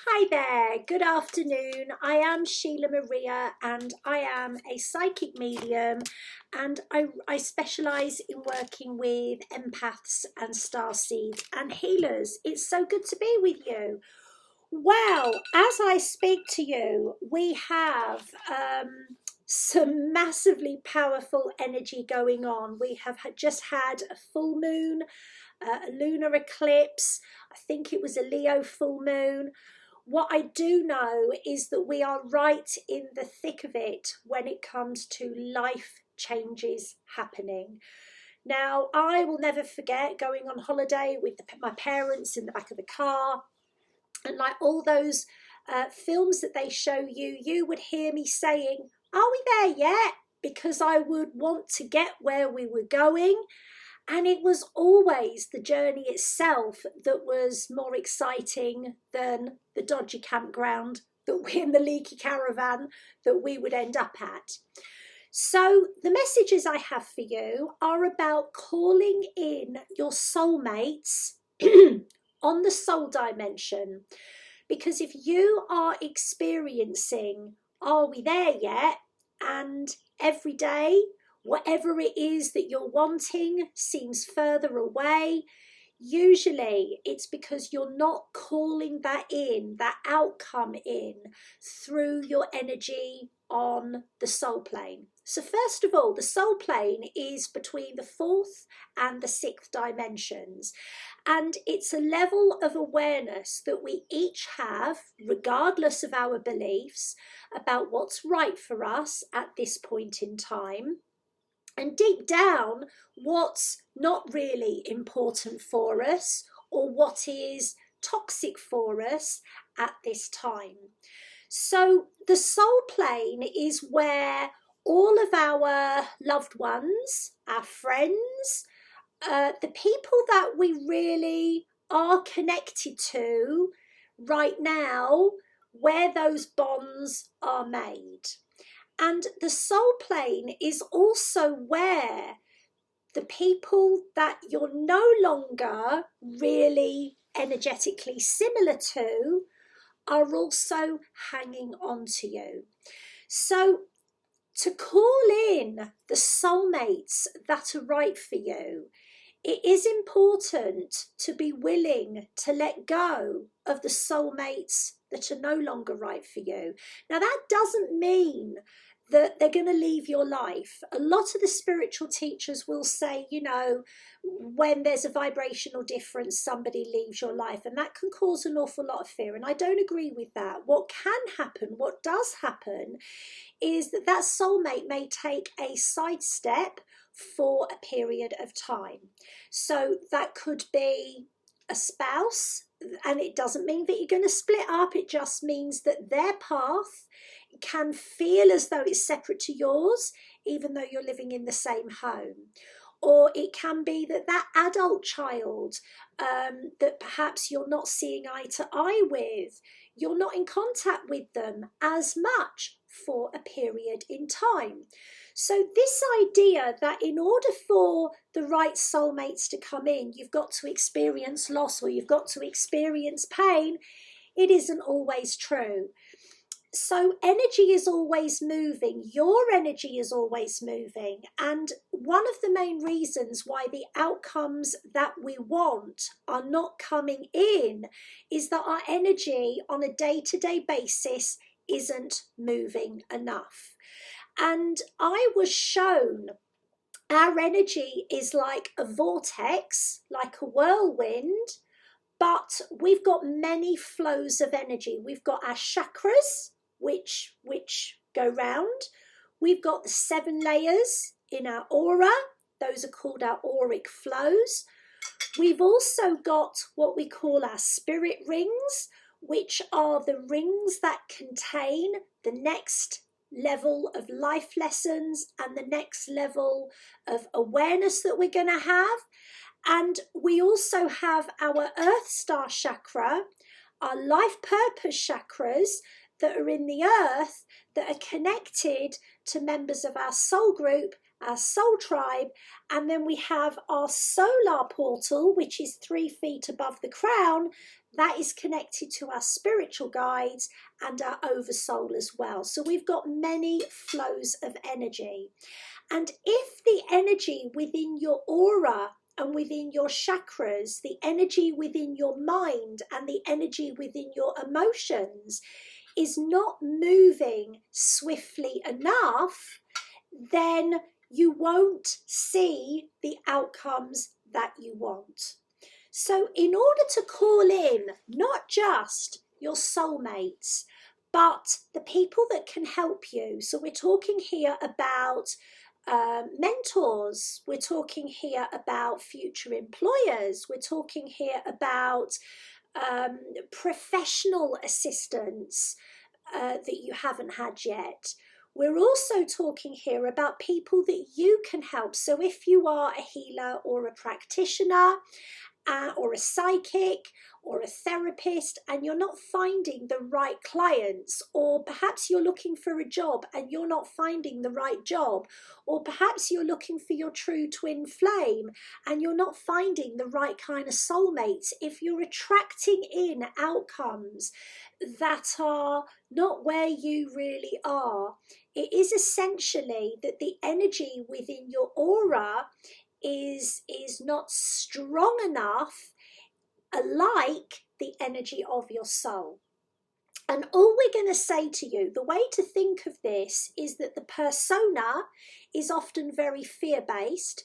Hi there, good afternoon. I am Sheila Maria and I am a psychic medium and I specialise in working with empaths and starseeds and healers. It's so good to be with you. Well, as I speak to you, we have some massively powerful energy going on. We have just had a full moon, a lunar eclipse. I think it was a Leo full moon. What I do know is that we are right in the thick of it when it comes to life changes happening. Now, I will never forget going on holiday with my parents in the back of the car, and like all those films that they show you, you would hear me saying, "Are we there yet?" Because I would want to get where we were going. And it was always the journey itself that was more exciting than the dodgy campground that we in the leaky caravan that we would end up at. So the messages I have for you are about calling in your soulmates on the soul dimension. Because if you are experiencing, "Are we there yet?" and every day, whatever it is that you're wanting seems further away, usually it's because you're not calling that in, that outcome in, through your energy on the soul plane. So first of all, the soul plane is between the fourth and the sixth dimensions. And it's a level of awareness that we each have, regardless of our beliefs, about what's right for us at this point in time. And deep down, what's not really important for us or what is toxic for us at this time. So the soul plane is where all of our loved ones, our friends, the people that we really are connected to right now, where those bonds are made. And the soul plane is also where the people that you're no longer really energetically similar to are also hanging on to you. So to call in the soulmates that are right for you, it is important to be willing to let go of the soulmates that are no longer right for you. Now, that doesn't mean that they're going to leave your life. A lot of the spiritual teachers will say, when there's a vibrational difference, somebody leaves your life, and that can cause an awful lot of fear. And I don't agree with that. What can happen, what does happen, is that soulmate may take a sidestep for a period of time. So that could be a spouse, and it doesn't mean that you're going to split up. It just means that their path can feel as though it's separate to yours, even though you're living in the same home. Or it can be that adult child that perhaps you're not seeing eye to eye with, you're not in contact with them as much for a period in time. So this idea that in order for the right soulmates to come in, you've got to experience loss or you've got to experience pain, it isn't always true. So energy is always moving. Your energy is always moving. And one of the main reasons why the outcomes that we want are not coming in is that our energy on a day-to-day basis isn't moving enough. And I was shown our energy is like a vortex, like a whirlwind, but we've got many flows of energy. We've got our chakras, which go round. We've got the 7 layers in our aura. Those are called our auric flows. We've also got what we call our spirit rings, which are the rings that contain the next level of life lessons and the next level of awareness that we're going to have. And we also have our Earth Star chakra, our life purpose chakras, that are in the earth that are connected to members of our soul group our soul tribe, and then we have our solar portal, which is 3 feet above the crown. That is connected to our spiritual guides and our oversoul as well. So we've got many flows of energy. And if the energy within your aura and within your chakras, the energy within your mind and the energy within your emotions is not moving swiftly enough, then you won't see the outcomes that you want. So in order to call in not just your soulmates, but the people that can help you, so we're talking here about mentors, we're talking here about future employers, we're talking here about professional assistance that you haven't had yet. We're also talking here about people that you can help. So if you are a healer or a practitioner, or a psychic or a therapist, and you're not finding the right clients, or perhaps you're looking for a job and you're not finding the right job, or perhaps you're looking for your true twin flame and you're not finding the right kind of soulmates, if you're attracting in outcomes that are not where you really are, it is essentially that the energy within your aura is not strong enough, like the energy of your soul. And all we're going to say to you, the way to think of this is that the persona is often very fear-based,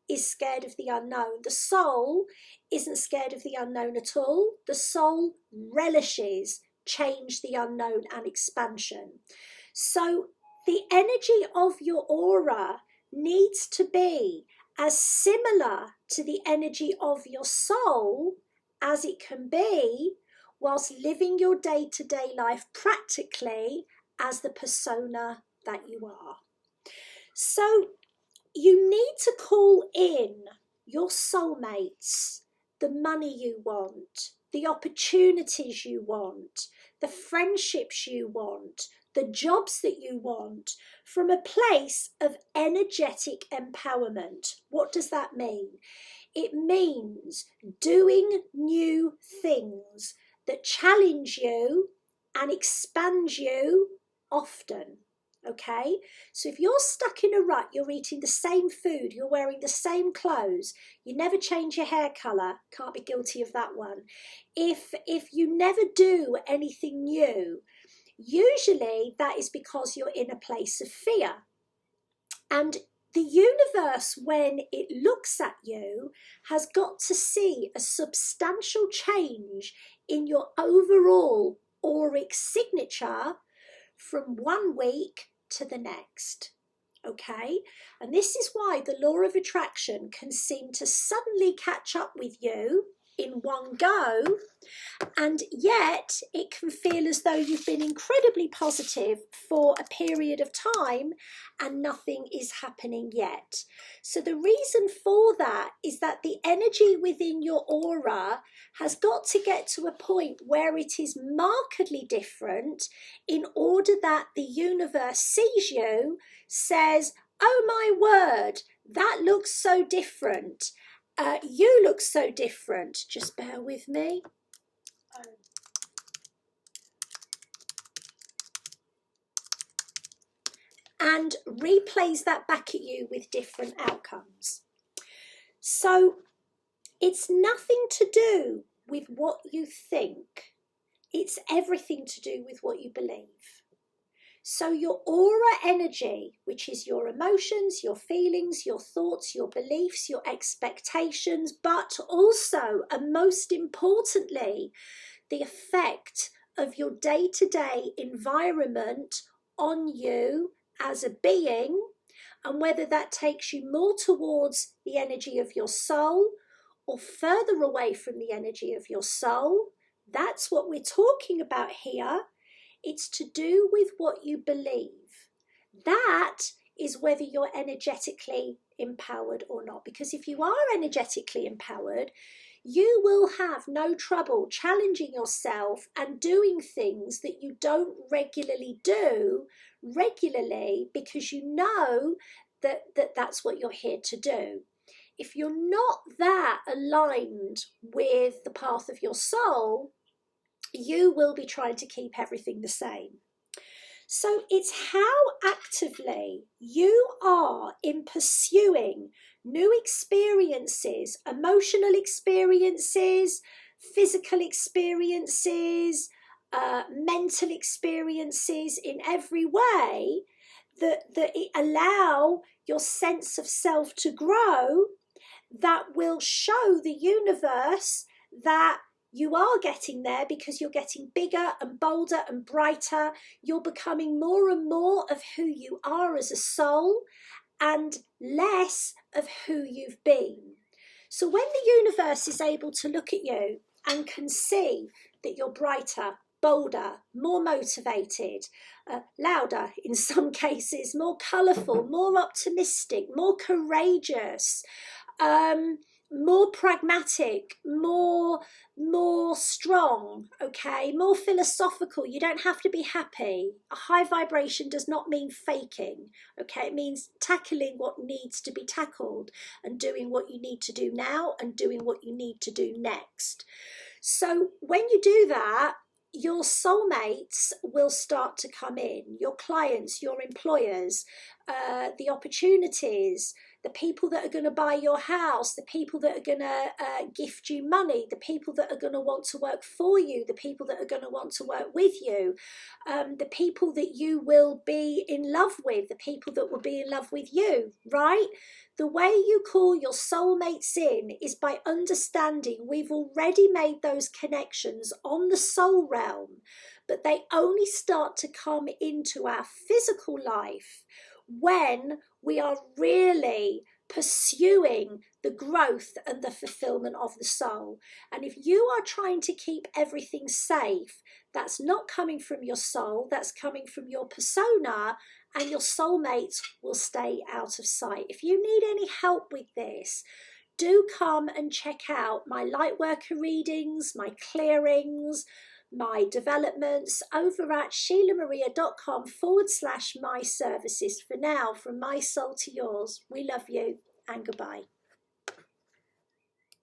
is scared of the unknown. The soul isn't scared of the unknown at all. The soul relishes change, the unknown, and expansion. So the energy of your aura needs to be as similar to the energy of your soul as it can be, whilst living your day-to-day life practically as the persona that you are. So you need to call in your soulmates, the money you want, the opportunities you want, the friendships you want, the jobs that you want, from a place of energetic empowerment. What does that mean? It means doing new things that challenge you and expand you often. Okay, so if you're stuck in a rut, you're eating the same food, you're wearing the same clothes, you never change your hair colour, can't be guilty of that one. If you never do anything new, usually that is because you're in a place of fear. And the universe, when it looks at you, has got to see a substantial change in your overall auric signature from 1 week to the next. Okay, and this is why the law of attraction can seem to suddenly catch up with you in one go, and yet it can feel as though you've been incredibly positive for a period of time and nothing is happening yet. So the reason for that is that the energy within your aura has got to get to a point where it is markedly different in order that the universe sees you, says, oh my word, that looks so different. You look so different. Just bear with me. And replays that back at you with different outcomes. So it's nothing to do with what you think. It's everything to do with what you believe. So your aura energy, which is your emotions, your feelings, your thoughts, your beliefs, your expectations, but also, and most importantly, the effect of your day-to-day environment on you as a being, and whether that takes you more towards the energy of your soul or further away from the energy of your soul. That's what we're talking about here. It's to do with what you believe. That is whether you're energetically empowered or not. Because if you are energetically empowered, you will have no trouble challenging yourself and doing things that you don't regularly do, because you know that's what you're here to do. If you're not that aligned with the path of your soul, you will be trying to keep everything the same. So it's how actively you are in pursuing new experiences, emotional experiences, physical experiences, mental experiences in every way, that it allow your sense of self to grow, that will show the universe that you are getting there, because you're getting bigger and bolder and brighter. You're becoming more and more of who you are as a soul and less of who you've been. So when the universe is able to look at you and can see that you're brighter, bolder, more motivated, louder in some cases, more colourful, more optimistic, more courageous, more pragmatic, more strong, okay, more philosophical. You don't have to be happy. A high vibration does not mean faking, okay? It means tackling what needs to be tackled and doing what you need to do now and doing what you need to do next. So when you do that, your soulmates will start to come in, your clients, your employers, the opportunities, the people that are going to buy your house, the people that are going to gift you money, the people that are going to want to work for you, the people that are going to want to work with you, the people that you will be in love with, the people that will be in love with you, right? The way you call your soulmates in is by understanding we've already made those connections on the soul realm, but they only start to come into our physical life when we are really pursuing the growth and the fulfillment of the soul. And if you are trying to keep everything safe, that's not coming from your soul, that's coming from your persona, and your soulmates will stay out of sight. If you need any help with this, do come and check out my Lightworker readings, my clearings, my developments over at sheilamaria.com/my services. For now, from my soul to yours, we love you and goodbye.